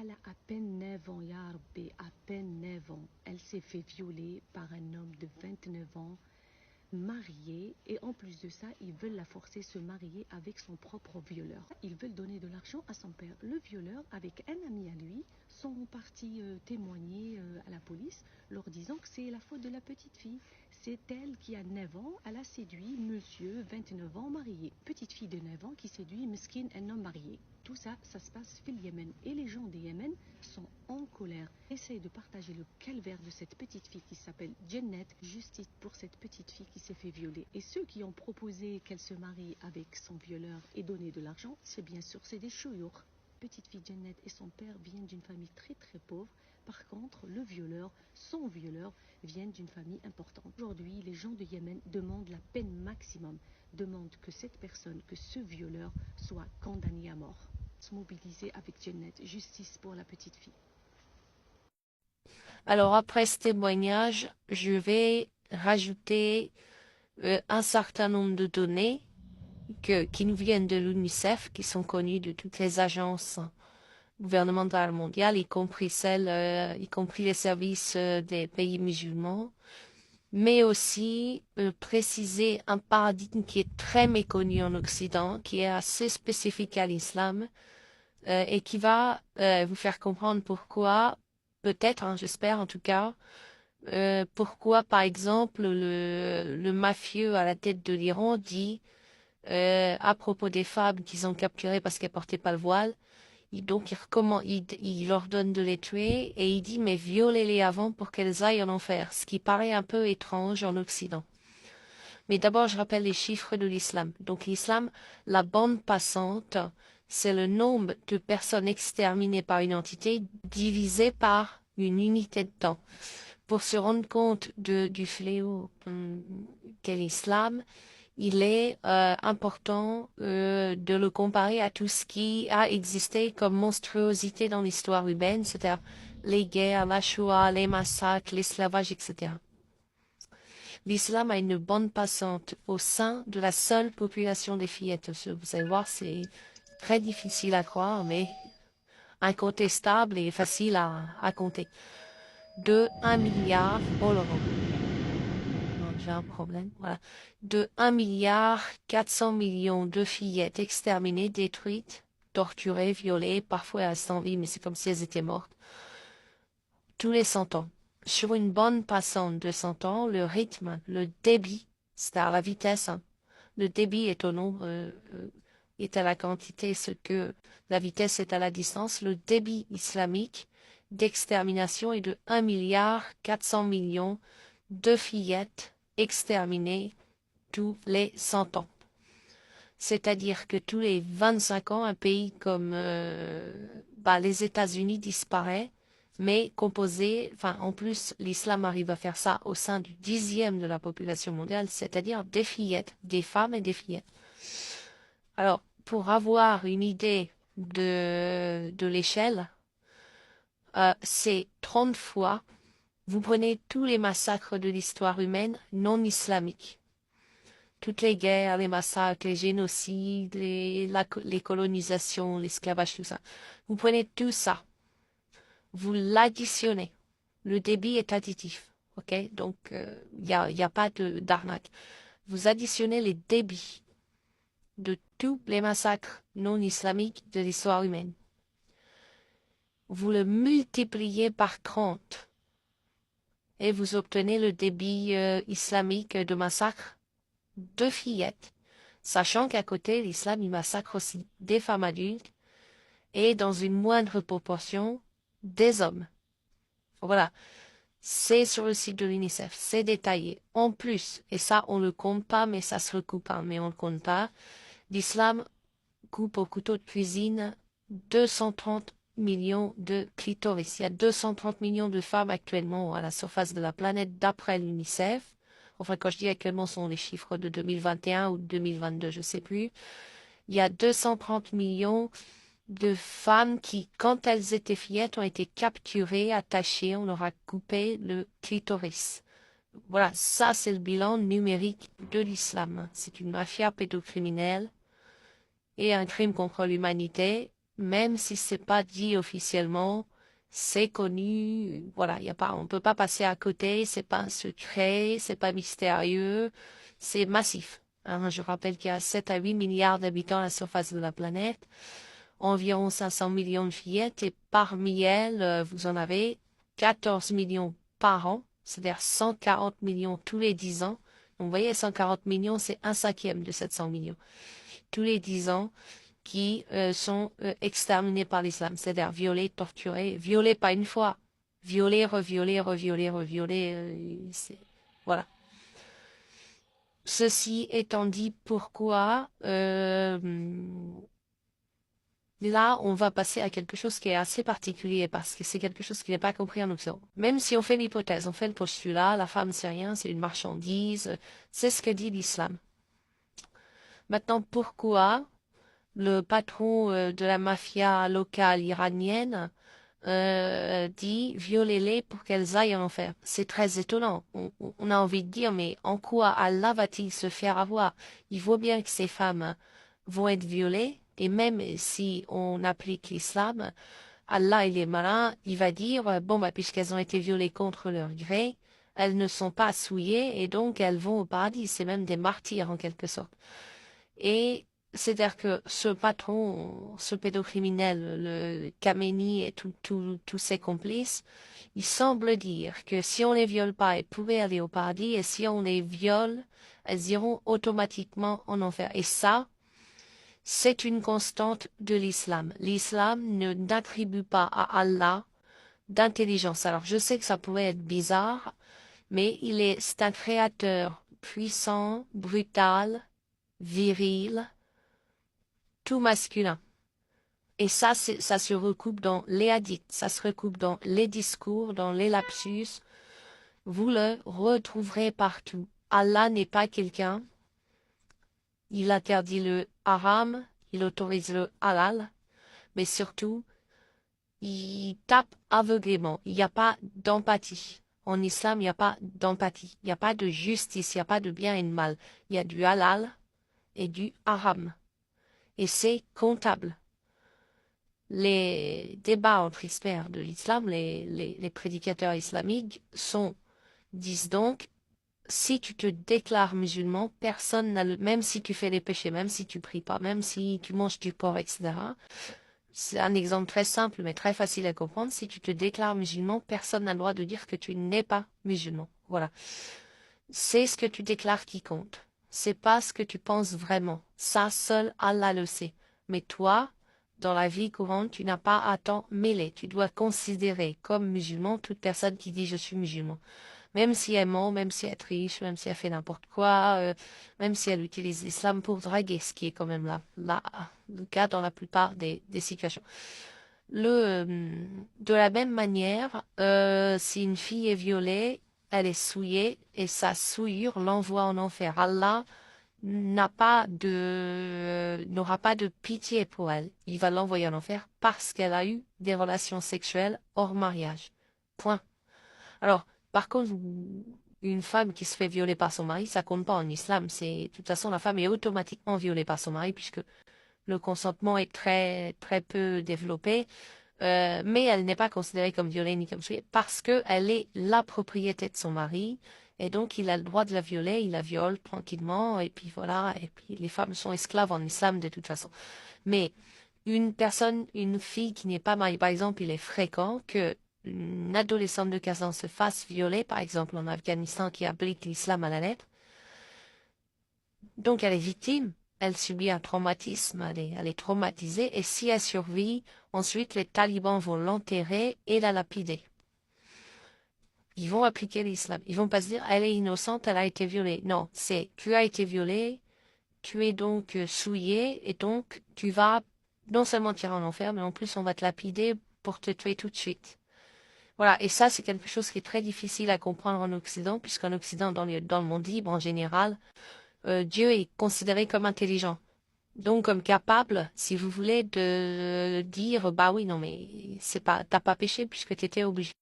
Elle a à peine 9 ans, ya Rabbi, à peine 9 ans. Elle s'est fait violer par un homme de 29 ans, marié, et en plus de ça, ils veulent la forcer à se marier avec son propre violeur. Ils veulent donner de l'argent à son père. Le violeur, avec un ami à lui, sont partis témoigner à la police, leur disant que c'est la faute de la petite fille. C'est elle qui a 9 ans, elle a séduit monsieur 29 ans marié. Petite fille de 9 ans qui séduit Meskin, un homme marié. Tout ça, ça se passe au Yémen. Et les gens du Yémen sont en colère. Essayent de partager le calvaire de cette petite fille qui s'appelle Jennet. Justice pour cette petite fille qui s'est fait violer. Et ceux qui ont proposé qu'elle se marie avec son violeur et donner de l'argent, c'est bien sûr, c'est des chouyours. Petite fille Jennet et son père viennent d'une famille très très pauvre. Par contre, le violeur, son violeur, viennent d'une famille importante. Aujourd'hui, les gens de Yémen demandent la peine maximum, demandent que cette personne, que ce violeur, soit condamné à mort. Se mobiliser avec Jennet, justice pour la petite fille. Alors après ce témoignage, je vais rajouter un certain nombre de données qui nous viennent de l'UNICEF, qui sont connues de toutes les agences gouvernementales mondiales, y compris y compris les services des pays musulmans, mais aussi préciser un paradigme qui est très méconnu en Occident, qui est assez spécifique à l'islam, et qui va vous faire comprendre pourquoi, peut-être, hein, j'espère en tout cas, pourquoi, par exemple, le mafieux à la tête de l'Iran dit à propos des femmes qu'ils ont capturées parce qu'elles portaient pas le voile, donc il leur donne de les tuer et il dit mais violez-les avant pour qu'elles aillent en enfer, ce qui paraît un peu étrange en Occident. Mais d'abord, je rappelle les chiffres de l'islam. Donc l'islam, la bande passante, c'est le nombre de personnes exterminées par une entité divisé par une unité de temps. Pour se rendre compte du fléau qu'est l'islam, il est important de le comparer à tout ce qui a existé comme monstruosité dans l'histoire humaine, c'est-à-dire les guerres, la Shoah, les massacres, l'esclavage, etc. L'islam a une bande passante au sein de la seule population des fillettes. Vous allez voir, c'est très difficile à croire, mais incontestable et facile à compter. De 1 milliard, oh là là, non, j'ai un problème, voilà. De 1 milliard 400 millions de fillettes exterminées, détruites, torturées, violées, parfois à sans vie, mais c'est comme si elles étaient mortes, tous les 100 ans. Sur une bande passante de 100 ans, le rythme, le débit, c'est-à-dire la vitesse, hein. Le débit est au nombre, est à la quantité, ce que la vitesse est à la distance. Le débit islamique d'extermination est de 1 milliard 400 millions de fillettes exterminées tous les 100 ans. C'est-à-dire que tous les 25 ans, un pays comme les États-Unis disparaît, mais composé, enfin en plus l'islam arrive à faire ça au sein du 10e de la population mondiale, c'est-à-dire des fillettes, des femmes et des fillettes. Alors, pour avoir une idée de l'échelle, c'est 30 fois, vous prenez tous les massacres de l'histoire humaine non islamiques. Toutes les guerres, les massacres, les génocides, les colonisations, l'esclavage, tout ça. Vous prenez tout ça, vous l'additionnez. Le débit est additif, ok? Donc, y a pas d'arnaque. Vous additionnez les débits de tous les massacres non islamiques de l'histoire humaine. Vous le multipliez par 30 et vous obtenez le débit islamique de massacre de fillettes, sachant qu'à côté, l'islam, il massacre aussi des femmes adultes et dans une moindre proportion, des hommes. Voilà. C'est sur le site de l'UNICEF, c'est détaillé. En plus, et ça, on le compte pas, mais ça se recoupe, hein, mais on le compte pas, l'islam coupe au couteau de cuisine 230 millions de clitoris. Il y a 230 millions de femmes actuellement à la surface de la planète d'après l'UNICEF. Enfin, quand je dis actuellement, ce sont les chiffres de 2021 ou 2022, je sais plus. Il y a 230 millions de femmes qui, quand elles étaient fillettes, ont été capturées, attachées, on leur a coupé le clitoris. Voilà, ça c'est le bilan numérique de l'islam. C'est une mafia pédocriminelle et un crime contre l'humanité, même si c'est pas dit officiellement, c'est connu, voilà, on peut pas passer à côté, c'est pas un secret, c'est pas mystérieux, c'est massif. Hein, je rappelle qu'il y a 7 à 8 milliards d'habitants à la surface de la planète, environ 500 millions de fillettes, et parmi elles, vous en avez 14 millions par an, c'est-à-dire 140 millions tous les 10 ans. Donc, vous voyez, 140 millions, c'est 1/5 de 700 millions. Tous les 10 ans, qui sont exterminés par l'islam, c'est-à-dire violés, torturés, violés pas une fois, violés, reviolés, reviolés, reviolés, voilà. Ceci étant dit, pourquoi là, on va passer à quelque chose qui est assez particulier parce que c'est quelque chose qui n'est pas compris en Occident. Même si on fait l'hypothèse, on fait le postulat, la femme c'est rien, c'est une marchandise, c'est ce que dit l'islam. Maintenant, pourquoi le patron de la mafia locale iranienne dit violez-les pour qu'elles aillent en enfer? C'est très étonnant. On a envie de dire, mais en quoi Allah va-t-il se faire avoir? Il vaut bien que ces femmes vont être violées, et même si on applique l'islam, Allah, il est malin, il va dire, bon, bah, puisqu'elles ont été violées contre leur gré, elles ne sont pas souillées, et donc elles vont au paradis. C'est même des martyrs, en quelque sorte. Et c'est-à-dire que ce patron, ce pédocriminel, le Khamenei et tous ses complices, il semble dire que si on les viole pas, elles pouvaient aller au paradis, et si on les viole, elles iront automatiquement en enfer. Et ça, c'est une constante de l'islam. L'islam n'attribue pas à Allah d'intelligence. Alors, je sais que ça pourrait être bizarre, mais c'est un créateur puissant, brutal, viril, tout masculin. Et ça se recoupe dans les hadiths, ça se recoupe dans les discours, dans les lapsus. Vous le retrouverez partout. Allah n'est pas quelqu'un. Il interdit le haram, il autorise le halal, mais surtout, il tape aveuglément. Il n'y a pas d'empathie. En islam, il n'y a pas d'empathie. Il n'y a pas de justice, il n'y a pas de bien et de mal. Il y a du halal et du haram. Et c'est comptable. Les débats entre experts de l'islam, les prédicateurs islamiques disent donc, si tu te déclares musulman, personne n'a même si tu fais des péchés, même si tu pries pas, même si tu manges du porc, etc. C'est un exemple très simple, mais très facile à comprendre. Si tu te déclares musulman, personne n'a le droit de dire que tu n'es pas musulman. Voilà. C'est ce que tu déclares qui compte. C'est pas ce que tu penses vraiment. Ça, seul Allah le sait. Mais toi, dans la vie courante, tu n'as pas à t'en mêler. Tu dois considérer comme musulman toute personne qui dit je suis musulman. Même si elle ment, même si elle est riche, même si elle fait n'importe quoi, même si elle utilise l'islam pour draguer, ce qui est quand même le cas dans la plupart des situations. De la même manière, si une fille est violée, elle est souillée et sa souillure l'envoie en enfer. Allah n'aura pas de pitié pour elle. Il va l'envoyer en enfer parce qu'elle a eu des relations sexuelles hors mariage. Point. Alors, par contre, une femme qui se fait violer par son mari, ça compte pas en islam. De toute façon, la femme est automatiquement violée par son mari puisque le consentement est très, très peu développé. Mais elle n'est pas considérée comme violée ni comme souillée parce qu'elle est la propriété de son mari. Et donc, il a le droit de la violer, il la viole tranquillement, et puis voilà, et puis les femmes sont esclaves en islam de toute façon. Mais une fille qui n'est pas mariée, par exemple, il est fréquent que une adolescente de 15 ans se fasse violer, par exemple en Afghanistan qui applique l'islam à la lettre. Donc elle est victime, elle subit un traumatisme, elle est traumatisée, et si elle survit, ensuite les talibans vont l'enterrer et la lapider. Ils vont appliquer l'islam. Ils vont pas se dire, elle est innocente, elle a été violée. Non, c'est, tu as été violée, tu es donc souillée, et donc tu vas non seulement tirer en enfer, mais en plus on va te lapider pour te tuer tout de suite. Voilà, et ça c'est quelque chose qui est très difficile à comprendre en Occident, puisqu'en Occident, dans le monde libre en général, Dieu est considéré comme intelligent. Donc comme capable, si vous voulez, de dire, bah oui, non mais t'as pas péché puisque tu étais obligé